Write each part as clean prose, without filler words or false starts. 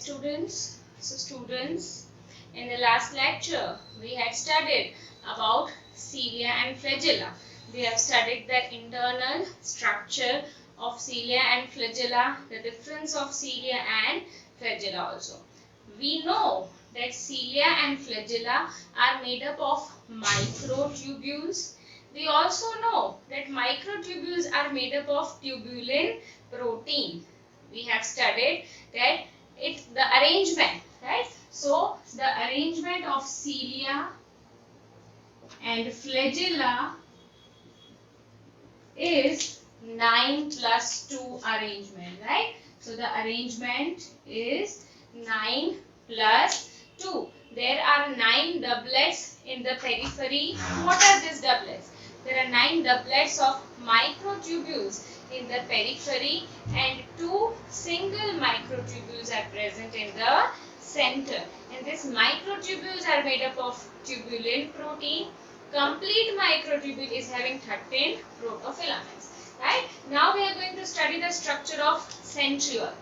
students. So students, in the last lecture we had studied about cilia and flagella. We have studied the internal structure of cilia and flagella, the difference of cilia and flagella also. We know that cilia and flagella are made up of microtubules. We also know that microtubules are made up of tubulin protein. We have studied that it's the arrangement, right? So the arrangement of cilia and flagella is 9 plus 2 arrangement, right? So the arrangement is 9 plus 2. There are 9 doublets in the periphery. What are these doublets? There are 9 doublets of microtubules in the periphery and 2 single microtubules are present in the center. And these microtubules are made up of tubulin protein. Complete microtubule is having 13 protofilaments. Right? Now we are going to study the structure of centriole.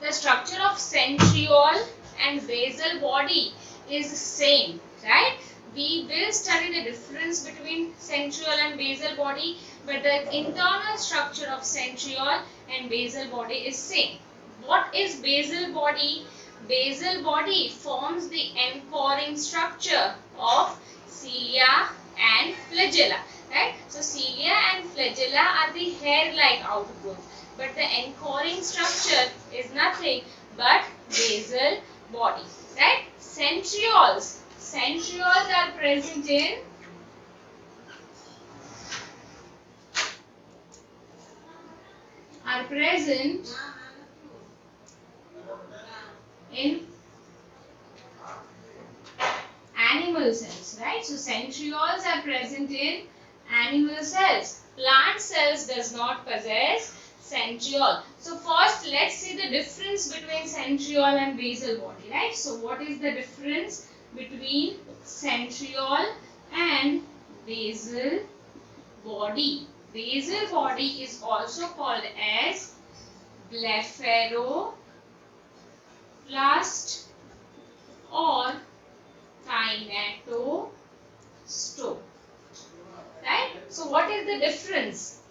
The structure of centriole and basal body is same. Right? We will study the difference between centriole and basal body, but the internal structure of centriole and basal body is same. What is basal body? Basal body forms the anchoring structure of cilia and flagella, right? So cilia and flagella are the hair-like outgrowth, but the anchoring structure is nothing but basal body, right? Centrioles are present in animal cells, right? So centrioles are present in animal cells. Plant cells does not possess centriole. So first let's see the difference between centriole and basal body, right? So what is the difference between centriole and basal body? Basal body is also called as blepharoplast or kinetostome, right? So what is the difference?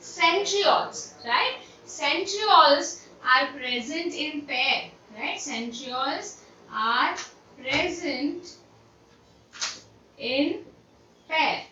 Centrioles, right? Centrioles are present in pair, right? Centrioles are present in pair,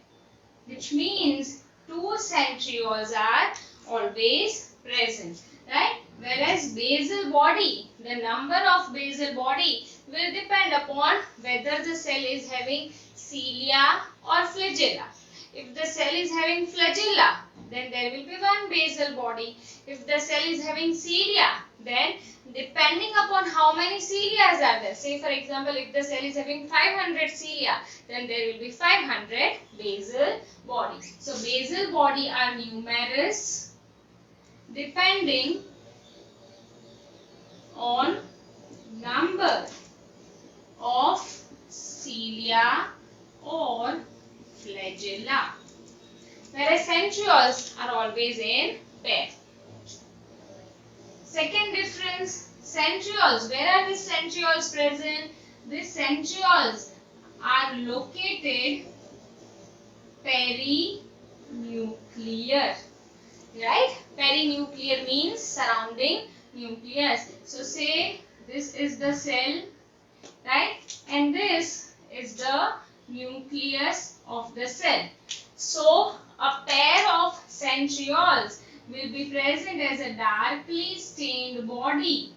which means 2 centrioles are always present, right? Whereas basal body, the number of basal body will depend upon whether the cell is having cilia or flagella. If the cell is having flagella, then there will be 1 basal body. If the cell is having cilia, then depending upon how many cilia are there, say for example, if the cell is having 500 cilia, then there will be 500 basal bodies. So basal body are numerous depending on number of cilia or flagella, whereas centrioles are always in pair. Second difference, centrioles. Where are these centrioles present? These centrioles are located perinuclear, right? Perinuclear means surrounding nucleus. So say this is the cell, right? And this is the nucleus of the cell. So a pair of centrioles will be present as a darkly stained body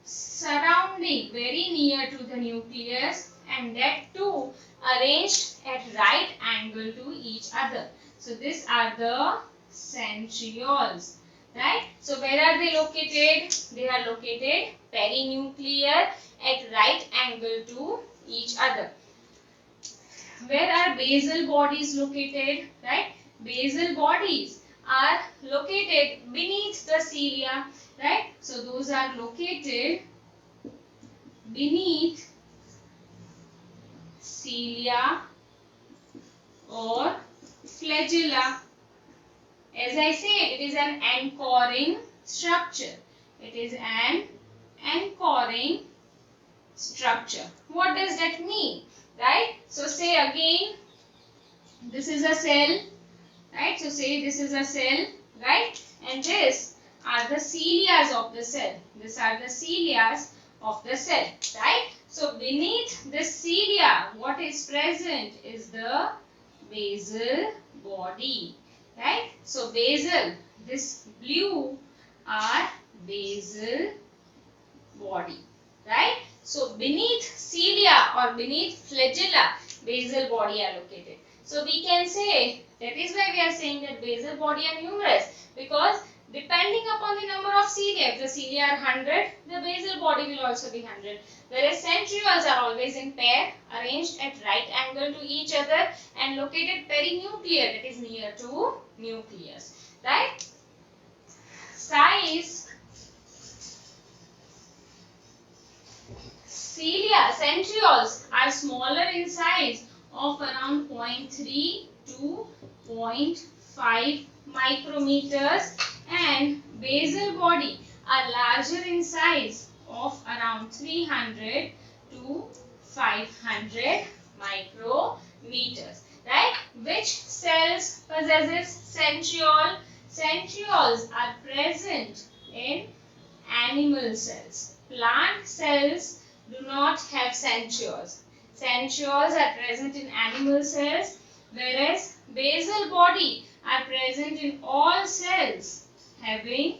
surrounding very near to the nucleus, and that too arranged at right angle to each other. So these are the centrioles, right? So where are they located? They are located perinuclear at right angle to each other. Where are basal bodies located, right? Basal bodies are located beneath the cilia, right? So those are located beneath cilia or flagella. As I said, it is an anchoring structure. It is an anchoring structure. What does that mean? Right? So say again, this is a cell. Right? So say this is a cell. Right? And this are the cilia of the cell. These are the cilia of the cell. Right? So beneath the cilia, what is present is the basal body. Right? So basal, this blue are basal body. Right? So beneath cilia or beneath flagella, basal body are located. So we can say, that is why we are saying that basal body are numerous, because depending upon the number of cilia, if the cilia are 100, the basal body will also be 100. Whereas centrioles are always in pair, arranged at right angle to each other and located perinuclear, that is near to nucleus. Right? Size. Cilia, centrioles are smaller in size of around 0.3 to 0.5 micrometers, and basal body are larger in size of around 300 to 500 micrometers. Right? Which cells possesses centriole? Centrioles are present in animal cells. Plant cells do not have centrioles. Centrioles are present in animal cells, whereas basal body are present in all cells having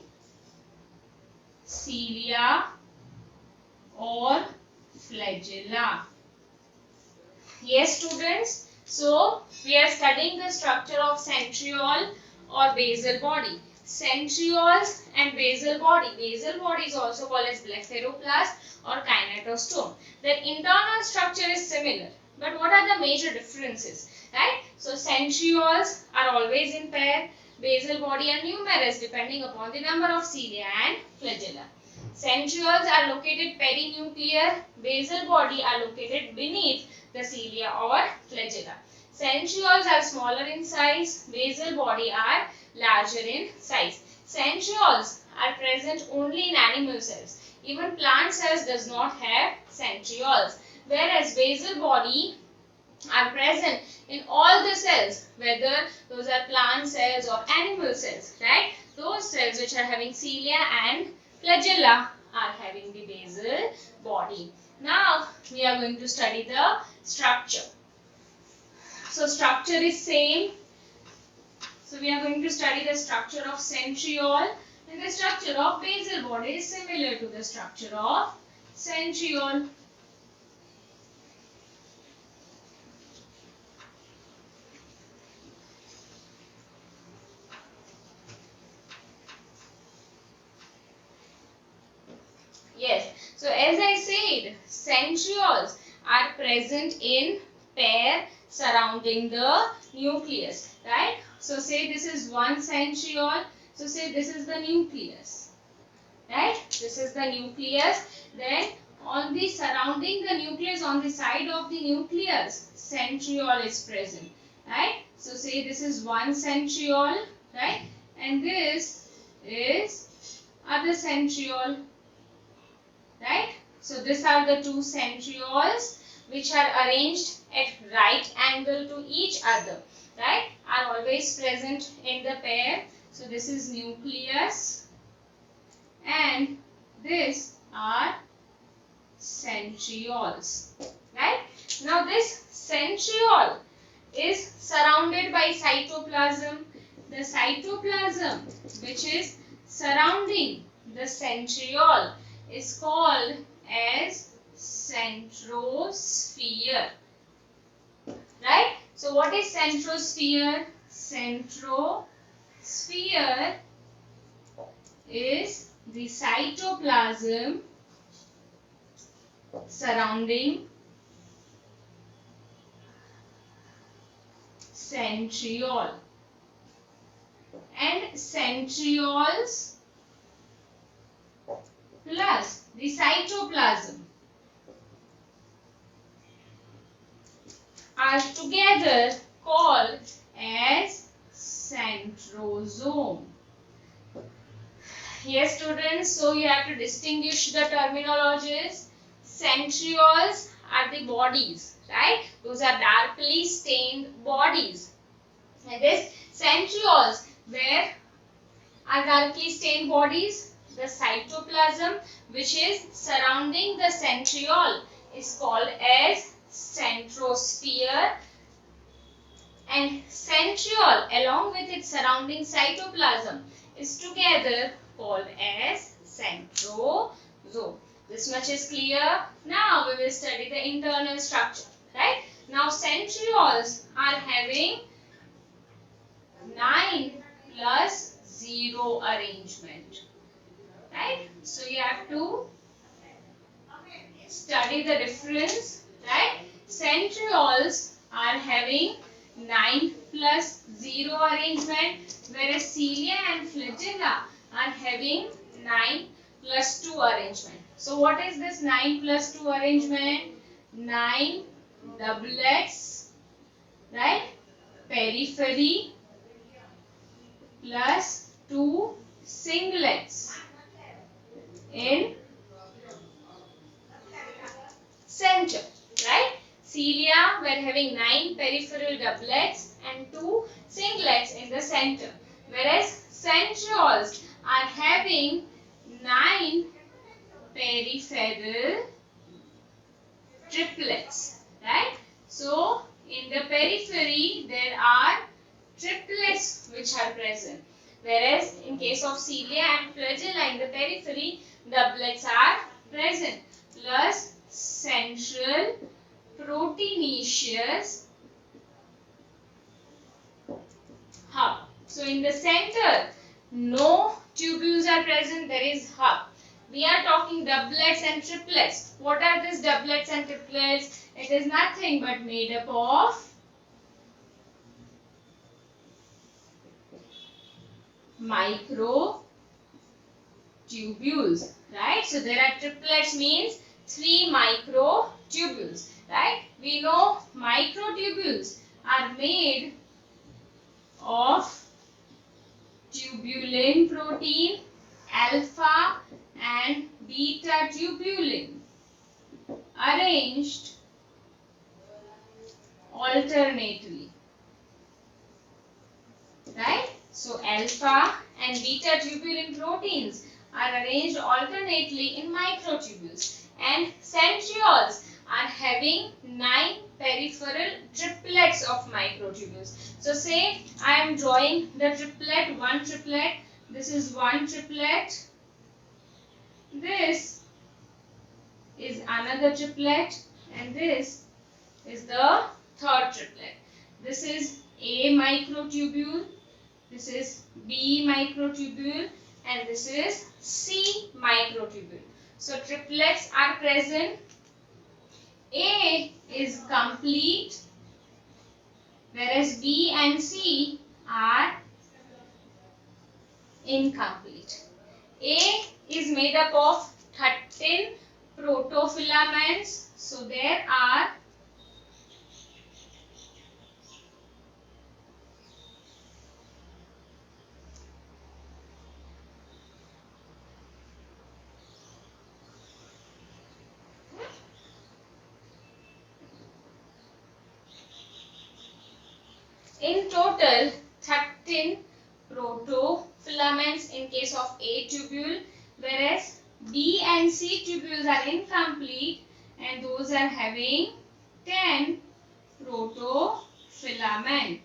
cilia or flagella. Yes, students. So we are studying the structure of centriole or basal body. Centrioles and basal body. Basal body is also called as blepharoplast or kinetostome. Their internal structure is similar, but what are the major differences? Right? So centrioles are always in pair. Basal body are numerous depending upon the number of cilia and flagella. Centrioles are located perinuclear. Basal body are located beneath the cilia or flagella. Centrioles are smaller in size. Basal body are larger in size. Centrioles are present only in animal cells. Even plant cells does not have centrioles. Whereas basal body are present in all the cells, whether those are plant cells or animal cells. Right? Those cells which are having cilia and flagella are having the basal body. Now we are going to study the structure. So structure is same. So we are going to study the structure of centriole, and the structure of basal body is similar to the structure of centriole. Yes. So as I said, centrioles are present in pair surrounding the nucleus. Right? So say this is one centriole. So say this is the nucleus. Right? This is the nucleus. Then on the surrounding the nucleus, on the side of the nucleus, centriole is present. Right? So say this is one centriole. Right? And this is other centriole. Right? So these are the two centrioles which are arranged at right angle to each other. Right? Are always present in the pair. So this is nucleus and this are centrioles. Right? Now this centriole is surrounded by cytoplasm. The cytoplasm which is surrounding the centriole is called as centrosphere. Right? So what is centrosphere? Centrosphere is the cytoplasm surrounding centriole, and centrioles plus the cytoplasm are together called as centrosome. Yes, students, so you have to distinguish the terminologies. Centrioles are the bodies, right? Those are darkly stained bodies. And this centrioles, where are darkly stained bodies? The cytoplasm, which is surrounding the centriole, is called as centrosphere, and centriole along with its surrounding cytoplasm is together called as centrosome. This much is clear. Now we will study the internal structure, right? Now centrioles are having 9 plus 0 arrangement, right? So you have to study the difference, right? Centrioles are having 9 plus 0 arrangement, whereas cilia and flagella are having 9 plus 2 arrangement. So what is this 9 plus 2 arrangement? 9 doublets, right? Periphery plus 2 singlets in center, right? Cilia were having 9 peripheral doublets and 2 singlets in the center, whereas centrioles are having 9 peripheral triplets, right? So in the periphery there are triplets which are present, whereas in case of cilia and flagella in the periphery doublets are present, plus central proteinaceous hub. So in the center no tubules are present, there is hub. We are talking doublets and triplets. What are these doublets and triplets? It is nothing but made up of microtubules, right? So there are triplets means 3 microtubules, right? We know microtubules are made of tubulin protein, alpha and beta tubulin arranged alternately, right? So alpha and beta tubulin proteins are arranged alternately in microtubules, and centrioles are having 9 peripheral triplets of microtubules. So say I am drawing the triplet, one triplet, this is one triplet, this is another triplet, and this is the third triplet. This is A microtubule, this is B microtubule, and this is C microtubule. So triplets are present. A is complete, whereas B and C are incomplete. A is made up of 13 protofilaments. So there are in total 13 protofilaments in case of A tubule, whereas B and C tubules are incomplete and those are having 10 protofilament.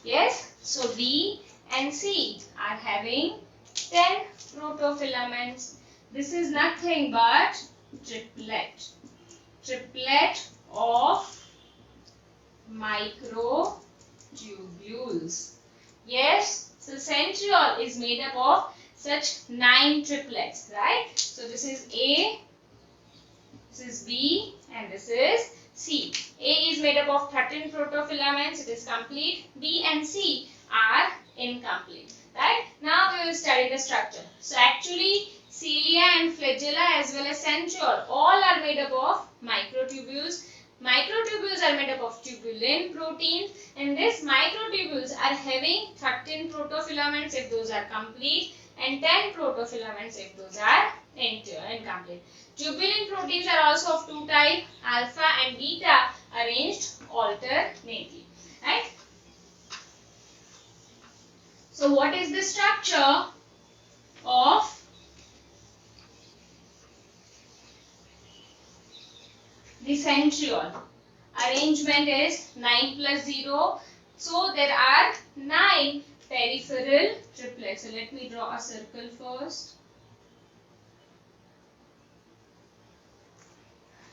Yes, so B and C are having 10 protofilaments. This is nothing but triplet of microtubules. Yes, so centriole is made up of such 9 triplets, right? So this is A, this is B, and this is C. A is made up of 13 protofilaments, it is complete. B and C are incomplete, right? Now we will study the structure. So actually cilia and flagella as well as centriole all are made up of microtubules. Microtubules are made up of tubulin proteins, and these microtubules are having 13 protofilaments if those are complete and 10 protofilaments if those are incomplete. Tubulin proteins are also of two types, alpha and beta, arranged alternately. Right? So what is the structure of the centriole? Arrangement is 9 plus 0. So there are 9 peripheral triplets. So let me draw a circle first.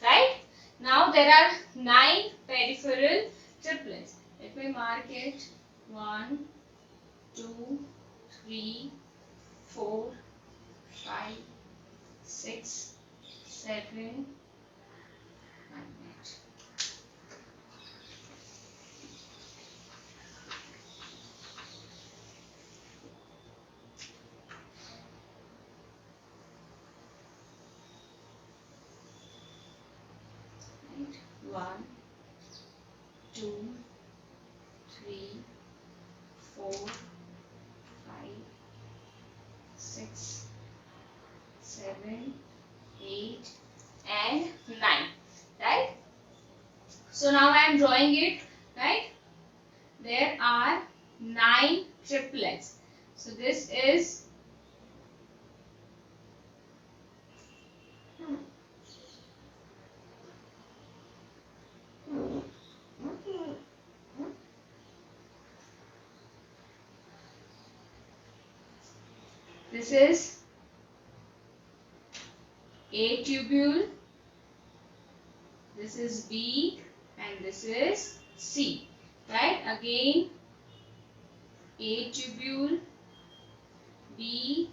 Right? Now there are 9 peripheral triplets. Let me mark it. 1, 2, 3, 4, 5, 6, 7, 1, 2, 3, 4, 5, 6, 7, 8 and 9. Right? So now I am drawing it. Right? There are 9 triplets. So this is A tubule, this is B and this is C. Right? Again A tubule, B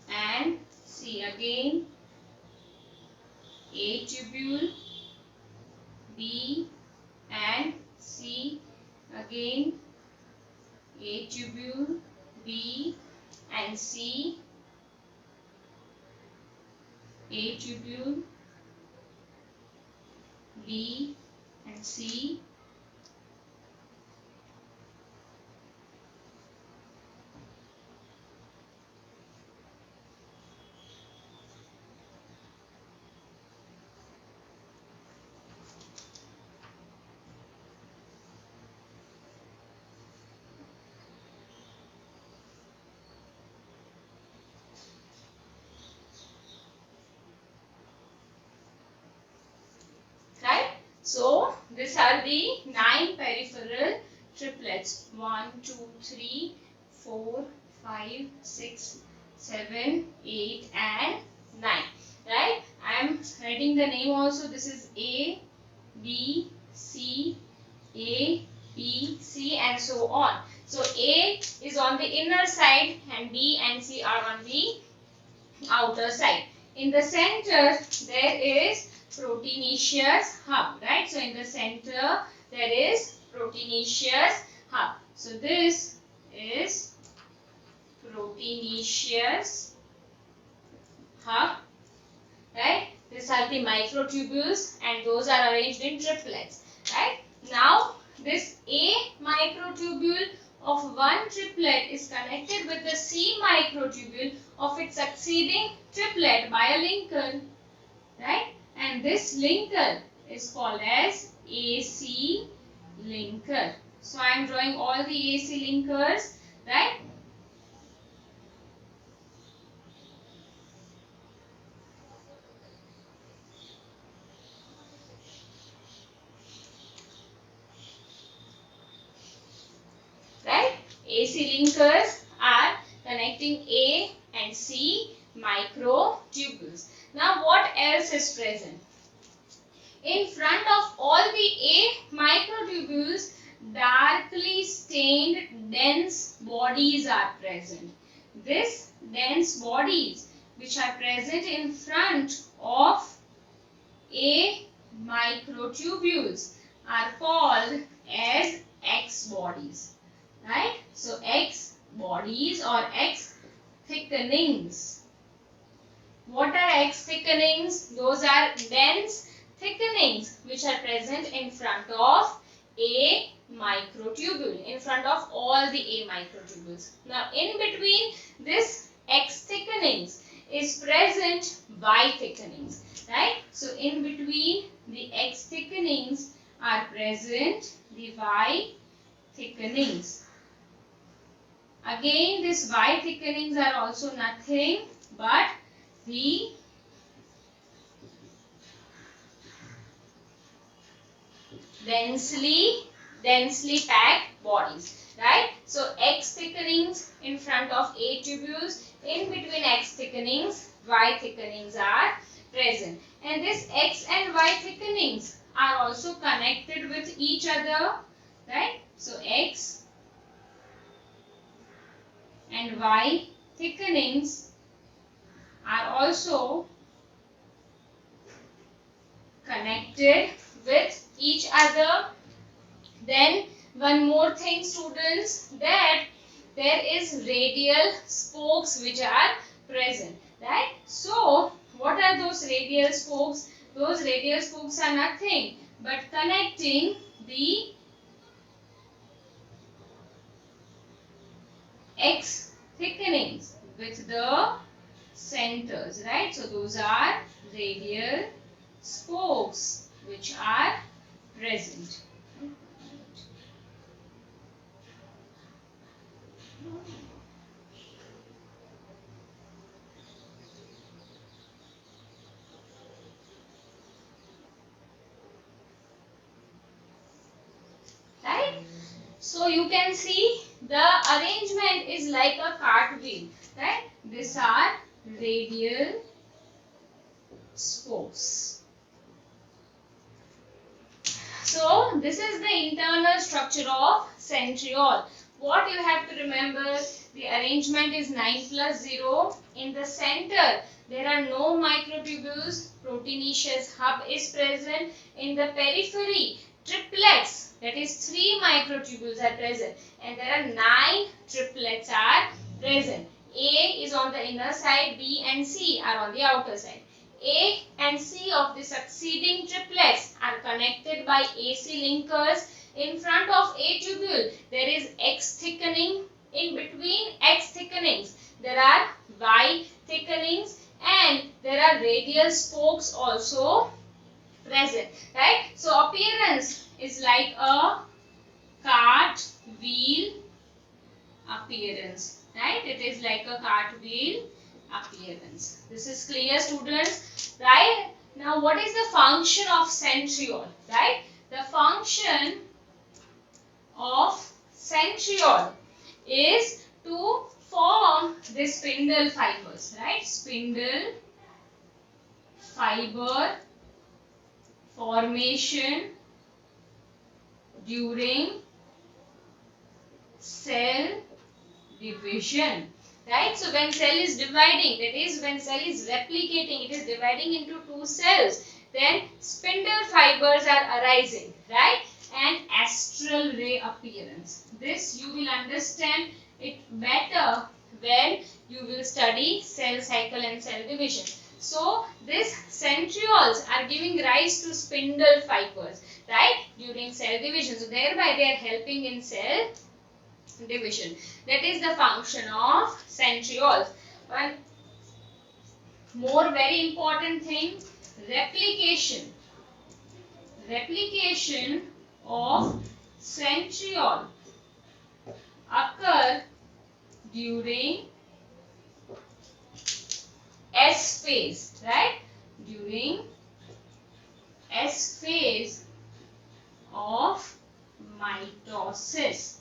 and C. Again A tubule, B and C. Again A tubule, B and C. A tubule, B and C. Right? So these are the 9 peripheral triplets. 1, 2, 3, 4, 5, 6, 7, 8 and 9. Right? I am writing the name also. This is A, B, C, A, B, C and so on. So A is on the inner side and B and C are on the outer side. In the center there is proteinaceous hub. Right? So in the center there is proteinaceous hub. So this is proteinaceous hub. Right? These are the microtubules and those are arranged in triplets. Right? Now this A microtubule of one triplet is connected with the C microtubule of its succeeding triplet by a linker. Right? And this linker is called as AC linker. So I am drawing all the AC linkers. Right? AC linkers are connecting A and C microtubules. Now what else is present? In front of all the A microtubules, darkly stained dense bodies are present. These dense bodies which are present in front of A microtubules are called as X bodies. Right? So X bodies or X thickenings What are X thickenings? Those are dense thickenings which are present in front of A microtubule, in front of all the A microtubules. Now, in between this X thickenings is present Y thickenings, right? So, in between the X thickenings are present the Y thickenings. Again, these Y thickenings are also nothing but the densely packed bodies, right? So X thickenings in front of A tubules, in between X thickenings, Y thickenings are present, and this X and Y thickenings are also connected with each other, right? So X and Y thickenings are also connected with each other. Then one more thing, students, that there is radial spokes which are present, right? So what are those radial spokes? Those radial spokes are nothing but connecting the X thickenings with the centers, right? So those are radial spokes which are present. Right? So you can see the arrangement is like a cartwheel, right? These are radial spokes. So this is the internal structure of centriole. What you have to remember, the arrangement is 9 plus 0. In the center, there are no microtubules. Proteinaceous hub is present. In the periphery, triplets, that is 3 microtubules are present. And there are 9 triplets are present. A is on the inner side, B and C are on the outer side. A and C of the succeeding triplets are connected by AC linkers. In front of A tubule, there is X thickening. In between X thickenings, there are Y thickenings, and there are radial spokes also present, right? So appearance is like a cartwheel appearance, right? It is like a cartwheel appearance. This is clear, students, right? Now what is the function of centriole, right? The function of centriole is to form the spindle fibers, right? Spindle fiber formation during cell division, right? So when cell is dividing, that is when cell is replicating, it is dividing into 2 cells, then spindle fibers are arising, right? And astral ray appearance. This you will understand it better when you will study cell cycle and cell division. So these centrioles are giving rise to spindle fibers, right, during cell division. So thereby they are helping in cell division. That is the function of centrioles. One more very important thing, replication. Replication of centriole occur during S phase, right? During S phase of mitosis.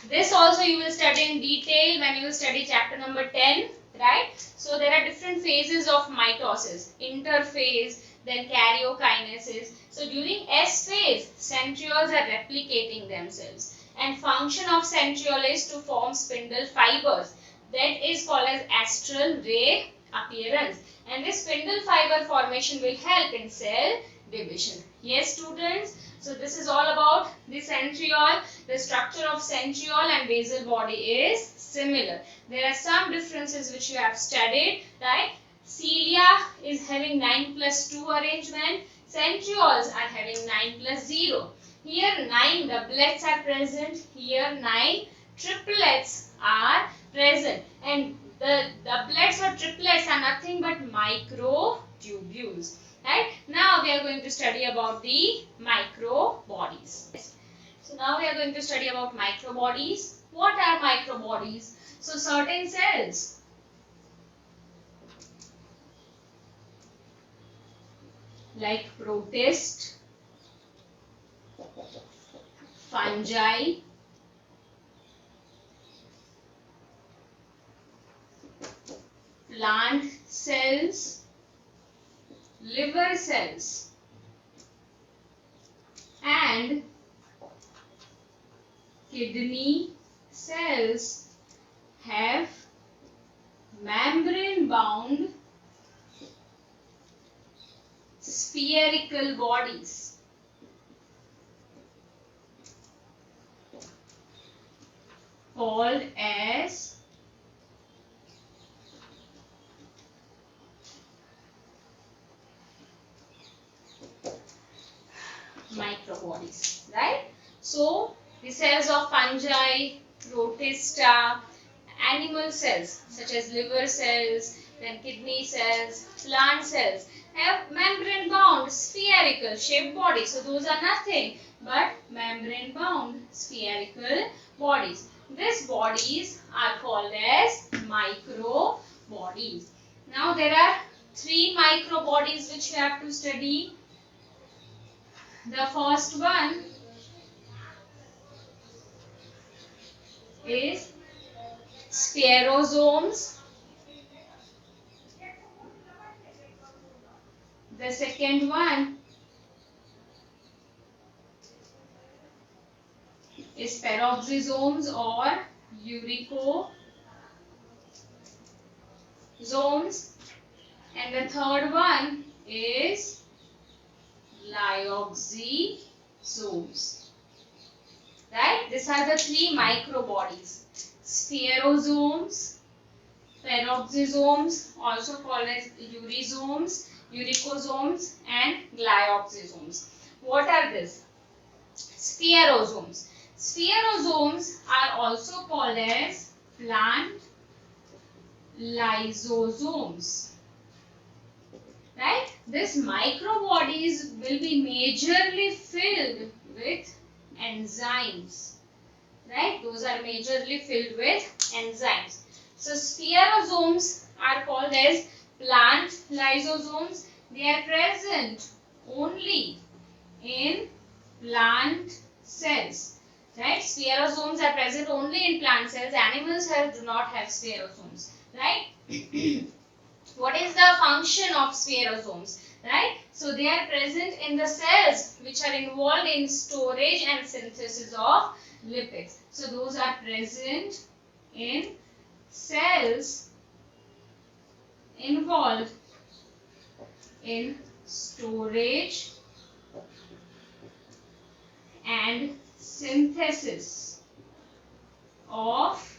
This also you will study in detail when you will study chapter number 10, right? So there are different phases of mitosis, interphase, then karyokinesis. So during S phase, centrioles are replicating themselves, and function of centriole is to form spindle fibers. That is called as astral ray appearance, and this spindle fiber formation will help in cell division. Yes, students. So this is all about the centriole. The structure of centriole and basal body is similar. There are some differences which you have studied, right? Cilia is having 9 plus 2 arrangement. Centrioles are having 9 plus 0. Here 9 doublets are present. Here 9 triplets are present. And the doublets or triplets are nothing but microtubules. Right? Now we are going to study about the microbodies. So now we are going to study about microbodies. What are microbodies? So certain cells like protist, fungi, plant cells, liver cells, and kidney cells have membrane bound spherical bodies called as microbodies, right? So the cells of fungi, protista, animal cells such as liver cells, then kidney cells, plant cells have membrane bound spherical shaped bodies. So those are nothing but membrane bound spherical bodies. These bodies are called as microbodies. Now there are three microbodies which you have to study. The first one is spherosomes. The second one is peroxisomes or uricosomes. And the third one is lyoxysomes. Right? These are the three microbodies. Spherosomes, peroxisomes, also called as urisomes, uricosomes, and glyoxysomes. What are these? Spherosomes. Spherosomes are also called as plant lysosomes. Right? These microbodies will be majorly filled with enzymes. Right? Those are majorly filled with enzymes. So spherosomes are called as plant lysosomes. They are present only in plant cells. Right? Spherosomes are present only in plant cells. Animal cells do not have spherosomes. Right? What is the function of spherosomes? Right? So they are present in the cells which are involved in storage and synthesis of lipids. So those are present in cells involved in storage and synthesis of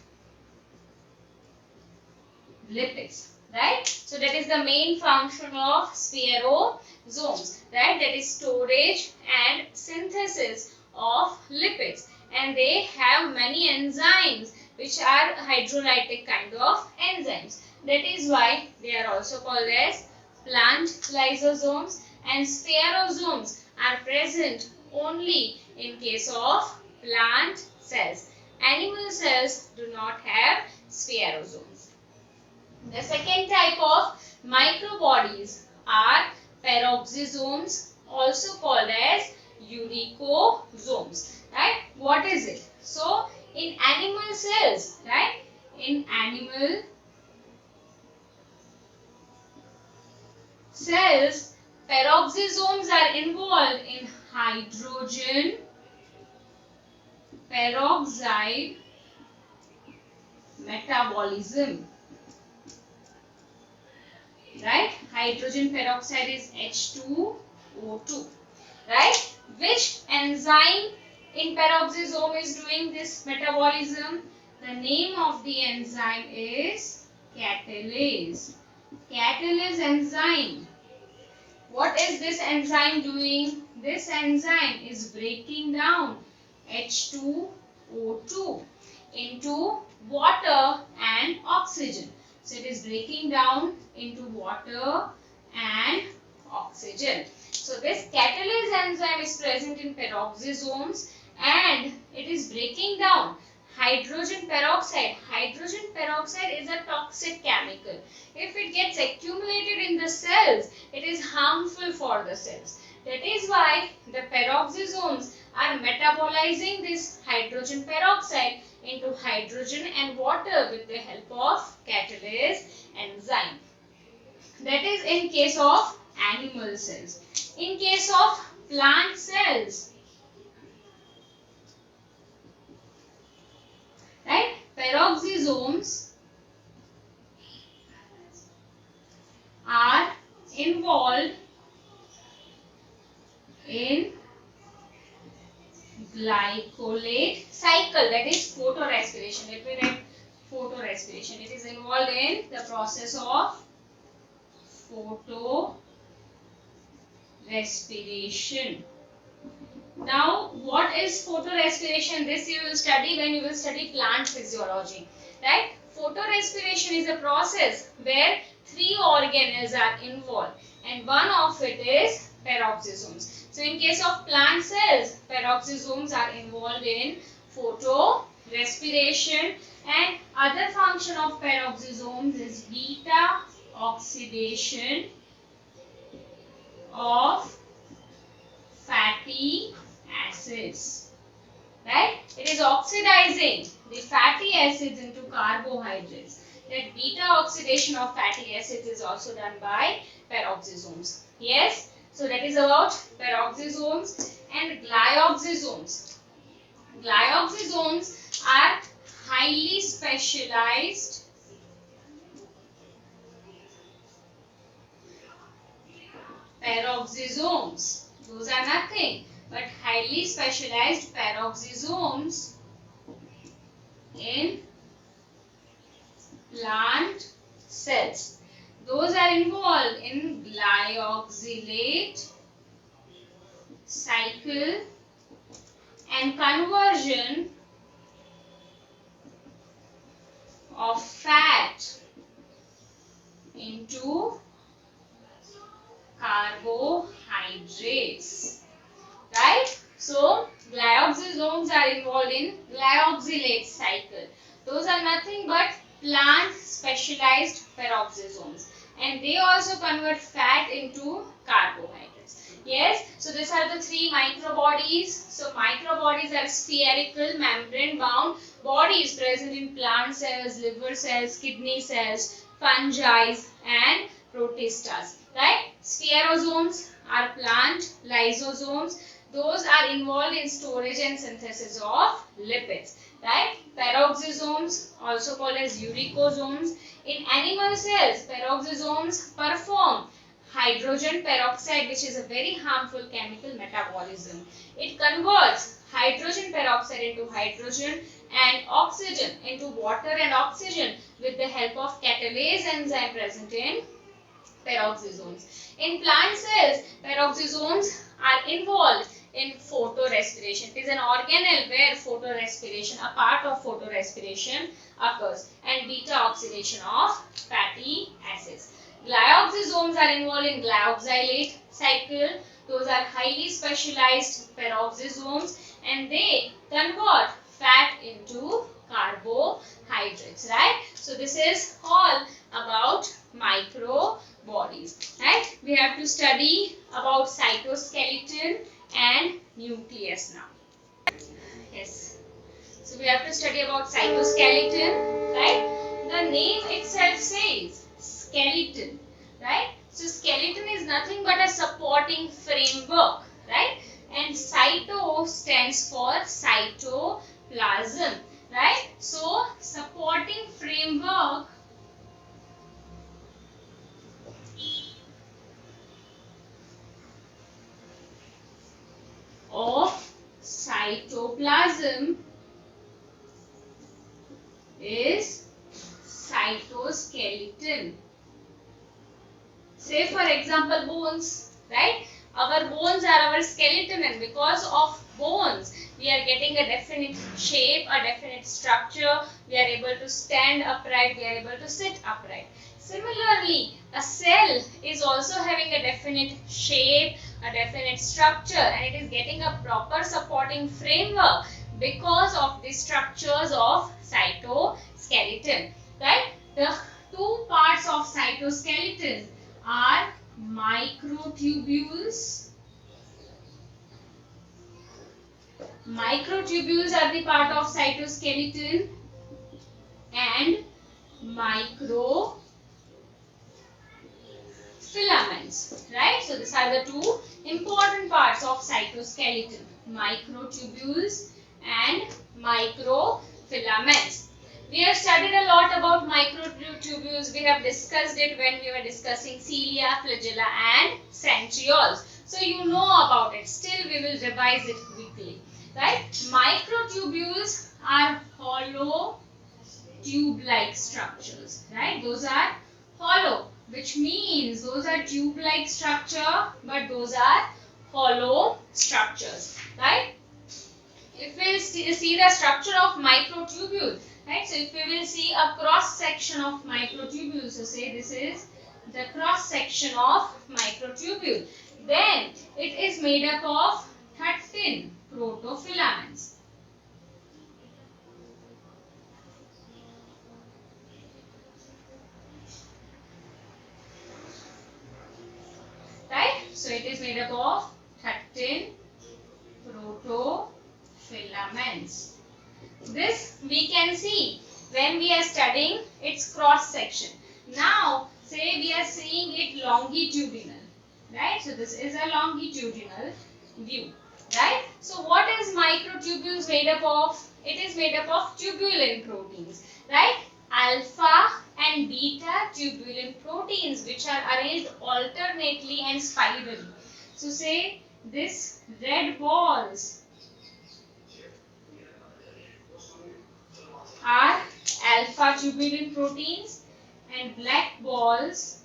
lipids. Right? So that is the main function of spherosomes. Right? That is storage and synthesis of lipids. And they have many enzymes which are hydrolytic kind of enzymes. That is why they are also called as plant lysosomes, and spherosomes are present only in case of plant cells. Animal cells do not have spherosomes. The second type of microbodies are peroxisomes, also called as uricosomes. Right? What is it? So, in animal cells, right? In animal cells, peroxisomes are involved in hydrogen peroxide metabolism. Right? Hydrogen peroxide is H2 O2. Right? Which enzyme in peroxisome is doing this metabolism? The name of the enzyme is catalase. Catalase enzyme. What is this enzyme doing? This enzyme is breaking down H2O2 into water and oxygen. So it is breaking down into water and oxygen. So this catalase enzyme is present in peroxisomes and it is breaking down hydrogen peroxide. Hydrogen peroxide is a toxic chemical. If it gets accumulated in the cells, it is harmful for the cells. That is why the peroxisomes are metabolizing this hydrogen peroxide into hydrogen and water with the help of catalase enzyme. That is in case of animal cells. In case of plant cells, right, peroxisomes are involved in glycolate cycle, that is photorespiration. Let me write photorespiration. It is involved in the process of photorespiration. Now, what is photorespiration? This you will study when you will study plant physiology, right? Photorespiration is a process where 3 organelles are involved and one of it is peroxisomes. So, in case of plant cells, peroxisomes are involved in photorespiration, and other function of peroxisomes is beta oxidation of fatty acids. Right? It is oxidizing the fatty acids into carbohydrates. That beta oxidation of fatty acids is also done by peroxisomes. Yes? So that is about peroxisomes and glyoxysomes. Glyoxysomes are highly specialized peroxisomes. Those are nothing but highly specialized peroxisomes in plant cells. Those are involved in glyoxylate cycle and conversion of fat into carbohydrates. Right? So, glyoxysomes are involved in glyoxylate cycle. Those are nothing but plant specialized peroxisomes, and they also convert fat into carbohydrates. Yes, so these are the 3 microbodies. So, microbodies are spherical membrane bound bodies present in plant cells, liver cells, kidney cells, fungi and protistas. Right? Spherosomes are plant lysosomes. Those are involved in storage and synthesis of lipids. Right? Peroxisomes, also called as uricosomes. In animal cells, peroxisomes perform hydrogen peroxide, which is a very harmful chemical metabolism. It converts hydrogen peroxide into hydrogen and oxygen into water and oxygen with the help of catalase enzyme present in peroxisomes. In plant cells, peroxisomes are involved in photorespiration. It is an organelle where photorespiration, a part of photorespiration occurs, and beta oxidation of fatty acids. Glyoxysomes are involved in glyoxylate cycle. Those are highly specialized peroxisomes and they convert fat into carbohydrates. Right? So this is all about microbodies. Right? We have to study about cytoskeleton and nucleus now. Yes. So we have to study about cytoskeleton, right? The name itself says skeleton, right? So skeleton is nothing but a supporting framework, right? And cyto stands for cytoplasm, right? So supporting framework cytoplasm is cytoskeleton. Say for example bones, right? Our bones are our skeleton, and because of bones we are getting a definite shape, a definite structure. We are able to stand upright, we are able to sit upright. Similarly, a cell is also having a definite shape, a definite structure, and it is getting a proper supporting framework because of the structures of cytoskeleton, right? The two parts of cytoskeleton are microtubules. Microtubules are the part of cytoskeleton, and microfilaments, right? So these are the two important parts of cytoskeleton, microtubules and microfilaments. We have studied a lot about microtubules. We have discussed it when we were discussing cilia, flagella and centrioles. So you know about it. Still we will revise it quickly, right? Microtubules are hollow tube-like structures, right? Those are hollow, which means those are tube-like structure, but those are hollow structures, right? If we see the structure of microtubule, right? So if we will see a cross section of microtubule, so say this is the cross section of microtubule, then it is made up of 13 protofilaments. Right? So it is made up of 13 protofilaments. This we can see when we are studying its cross section. Now say we are seeing it longitudinal, right? So this is a longitudinal view, right? So what is microtubules made up of? It is made up of tubulin proteins, right? Alpha and beta tubulin proteins, which are arranged alternately and spirally. So say this red balls are alpha tubulin proteins and black balls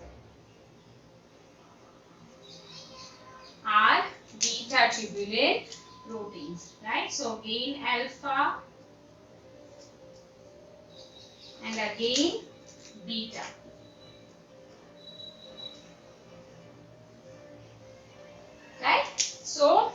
are beta tubulin proteins, right? So again alpha and again beta. Right? So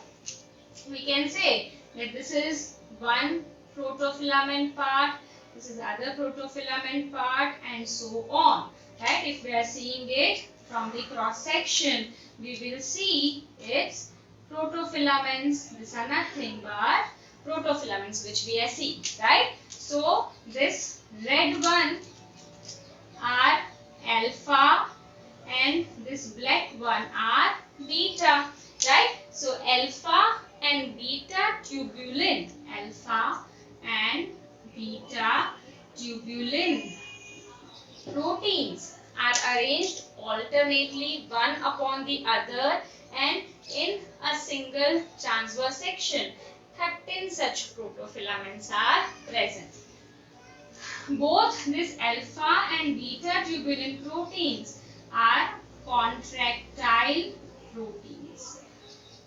we can say that this is one protofilament part, this is other protofilament part, and so on. Right? If we are seeing it from the cross section, we will see its protofilaments. These are nothing but protofilaments which we are seeing. Right? So this red one are alpha and this black one are beta, right? So alpha and beta tubulin, alpha and beta tubulin proteins are arranged alternately one upon the other and in a single transverse section. 13 such protofilaments are present. Both this alpha and beta tubulin proteins are contractile proteins,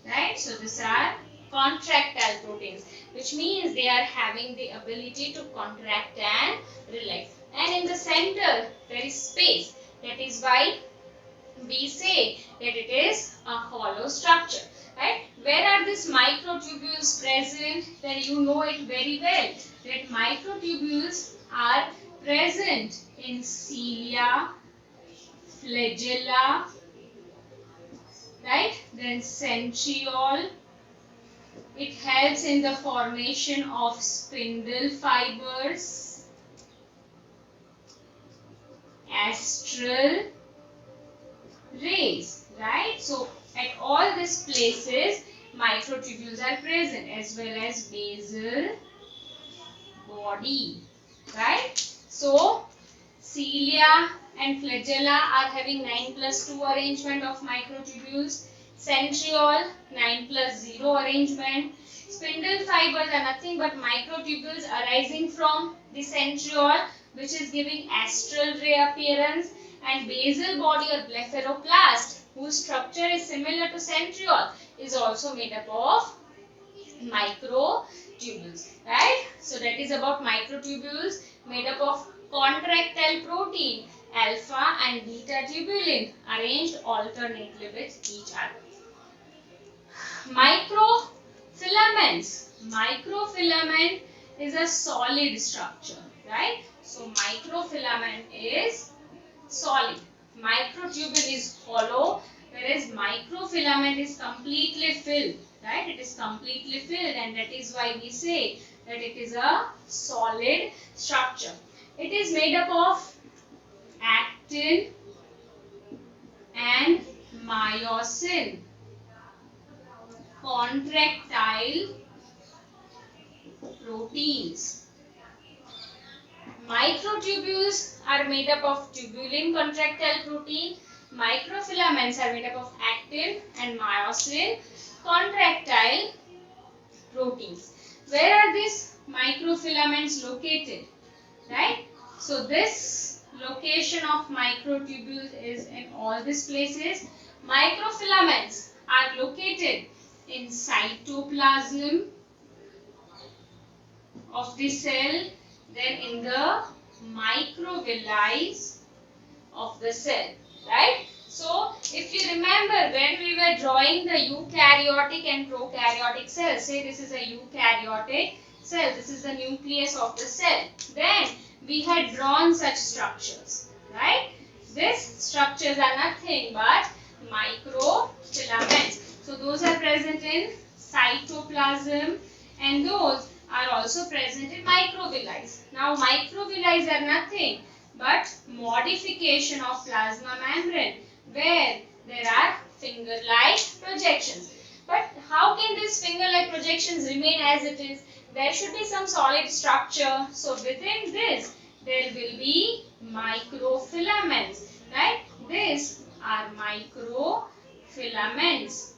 right? So these are contractile proteins, which means they are having the ability to contract and relax. And in the center there is space. That is why we say that it is a hollow structure, right? Where are these microtubules present? Then you know it very well that microtubules are present in cilia, flagella, right? Then centriole. It helps in the formation of spindle fibers, astral rays, right? So at all these places microtubules are present, as well as basal body, right? So cilia and flagella are having 9+2 arrangement of microtubules. Centriole 9+0 arrangement. Spindle fibers are nothing but microtubules arising from the centriole, which is giving astral ray appearance, and basal body or blepharoplast, whose structure is similar to centriole, is also made up of microtubules, right? So that is about microtubules made up of contractile protein alpha and beta tubulin arranged alternately with each other. Microfilaments. Microfilament is a solid structure, right? So microfilament is solid. Microtubule is hollow, whereas microfilament is completely filled, right? It is completely filled, and that is why we say that it is a solid structure. It is made up of actin and myosin, contractile proteins. Microtubules are made up of tubulin contractile protein. Microfilaments are made up of actin and myosin contractile proteins. Where are these microfilaments located? Right? So this location of microtubules is in all these places. Microfilaments are located in cytoplasm of the cell, then in the microvilli of the cell, right? So if you remember when we were drawing the eukaryotic and prokaryotic cells, say this is a eukaryotic cell, this is the nucleus of the cell, then we had drawn such structures, right? These structures are nothing but microfilaments. So those are present in cytoplasm, and those are also present in microvilli. Now microvilli are nothing but modification of plasma membrane where there are finger-like projections. But how can these finger-like projections remain as it is? There should be some solid structure. So within this there will be microfilaments, right? These are microfilaments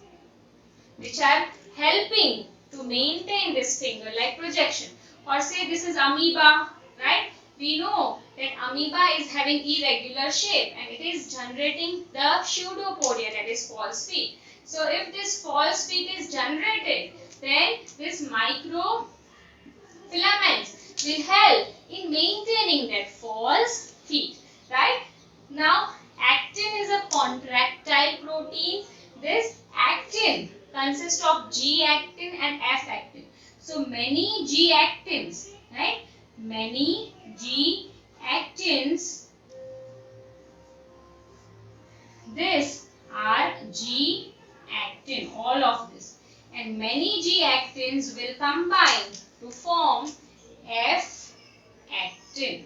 which are helping to maintain this finger-like projection. Or say this is amoeba, right? We know that amoeba is having irregular shape and it is generating the pseudopodia, that is false feet. So if this false feet is generated, then this microfilaments will help in maintaining that false feet, right? Now actin is a contractile protein. This actin consists of G-actin and F-actin. So many G-actins, right? Many G-actins. This are G-actin, all of this. And many G-actins will combine to form F-actin.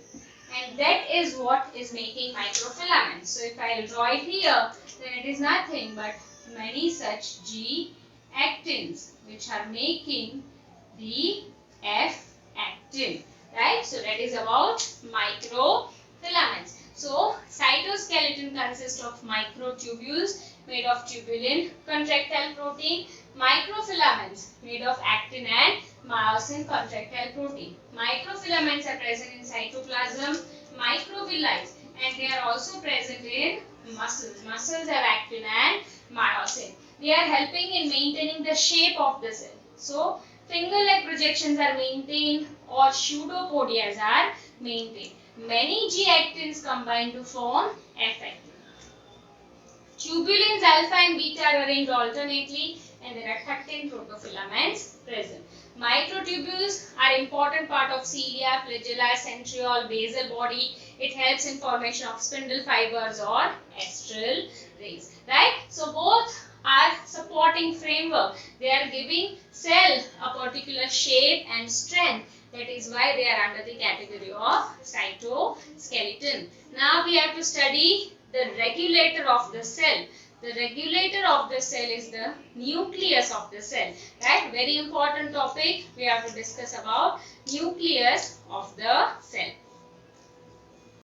And that is what is making microfilaments. So if I will draw it here, then it is nothing but many such G-actins which are making the F-actin, right? So that is about microfilaments. So cytoskeleton consists of microtubules made of tubulin contractile protein, microfilaments made of actin and myosin contractile protein. Microfilaments are present in cytoplasm, microvilli, and they are also present in muscles. Muscles have actin and myosin. They are helping in maintaining the shape of the cell. So finger-like projections are maintained or pseudopodias are maintained. Many G-actins combine to form F-actin. Tubulins alpha and beta are arranged alternately, and there are 13 protofilaments present. Microtubules are important part of cilia, flagella, centriole, basal body. It helps in formation of spindle fibers or astral rays, right? So both are supporting framework. They are giving cell a particular shape and strength. That is why they are under the category of cytoskeleton. Now we have to study the regulator of the cell. The regulator of the cell is the nucleus of the cell, right? Very important topic. We have to discuss about nucleus of the cell.